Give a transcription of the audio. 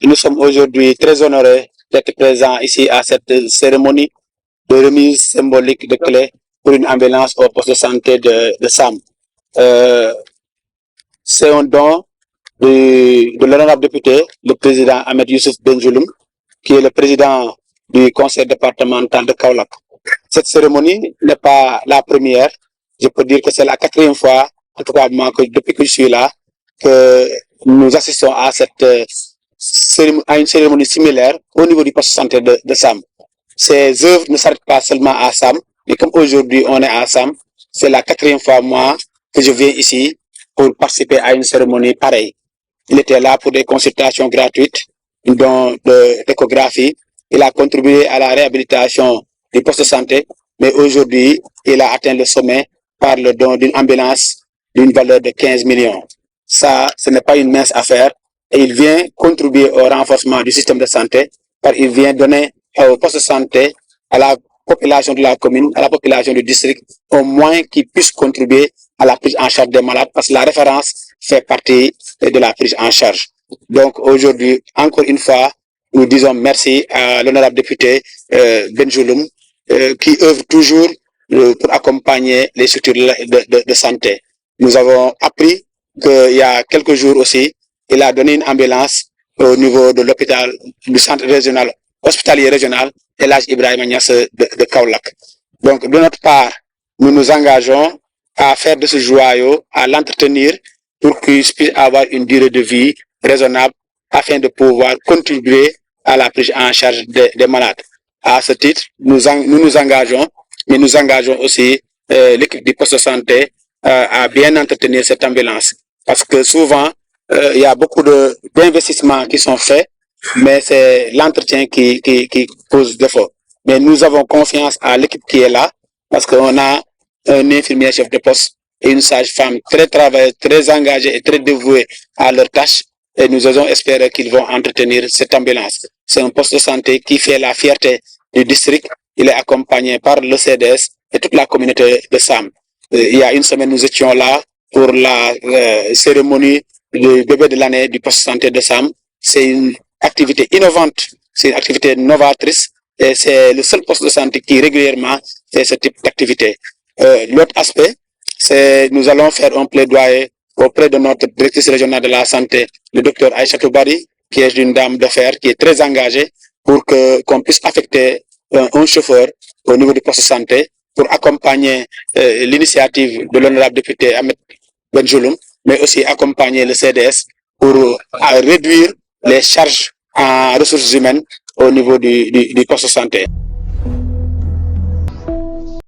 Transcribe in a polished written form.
Nous sommes aujourd'hui très honorés d'être présents ici à cette cérémonie de remise symbolique de clés pour une ambulance au poste de santé de Sam. C'est un don de l'honorable député, le président Ahmed Youssouf Benjeloum, qui est le président du conseil départemental de Kaolack. Cette cérémonie n'est pas la première. Je peux dire que c'est la 4e fois, en tout cas moi, depuis que je suis là, que nous assistons à une cérémonie similaire au niveau du poste de santé de Sam. Ces œuvres ne s'arrêtent pas seulement à Sam, mais comme aujourd'hui on est à Sam, c'est la 4e fois moi que je viens ici pour participer à une cérémonie pareille. Il était là pour des consultations gratuites, dont d'échographie. Il a contribué à la réhabilitation du poste de santé, mais aujourd'hui, il a atteint le sommet par le don d'une ambulance d'une valeur de 15 millions. Ça, ce n'est pas une mince affaire. Et il vient contribuer au renforcement du système de santé, car il vient donner au poste de santé, à la population de la commune, à la population du district, au moins qu'ils puissent contribuer à la prise en charge des malades, parce que la référence fait partie de la prise en charge. Donc aujourd'hui, encore une fois, nous disons merci à l'honorable député Benjeloum, qui œuvre toujours pour accompagner les structures de santé. Nous avons appris qu'il y a quelques jours aussi, il a donné une ambulance au niveau de l'hôpital, du centre régional, hospitalier régional, El Hadj Ibrahima Niass de Kaolack. Donc de notre part, nous nous engageons à faire de ce joyau, à l'entretenir pour qu'il puisse avoir une durée de vie raisonnable afin de pouvoir contribuer à la prise en charge des malades. À ce titre, nous nous engageons, mais nous engageons aussi l'équipe du poste de santé à bien entretenir cette ambulance. Parce que souvent, il y a beaucoup d'investissements qui sont faits, mais c'est l'entretien qui cause défaut. Mais nous avons confiance à l'équipe qui est là, parce qu'on a un infirmier chef de poste et une sage-femme très travailleuse, très engagée et très dévouée à leur tâche. Et nous osons espérer qu'ils vont entretenir cette ambulance. C'est un poste de santé qui fait la fierté du district. Il est accompagné par le CDS et toute la communauté de Sam. Il y a une semaine, nous étions là pour la cérémonie du bébé de l'année du poste de santé de Sam. C'est une activité innovante, c'est une activité novatrice et c'est le seul poste de santé qui régulièrement fait ce type d'activité. L'autre aspect, c'est nous allons faire un plaidoyer auprès de notre directrice régionale de la santé, le docteur Aïchatou Bari, qui est une dame de fer, qui est très engagée pour qu'on puisse affecter un chauffeur au niveau du poste de santé pour accompagner l'initiative de l'honorable député Ahmed Benjeloum, mais aussi accompagner le CDS pour réduire les charges en ressources humaines au niveau du poste de santé.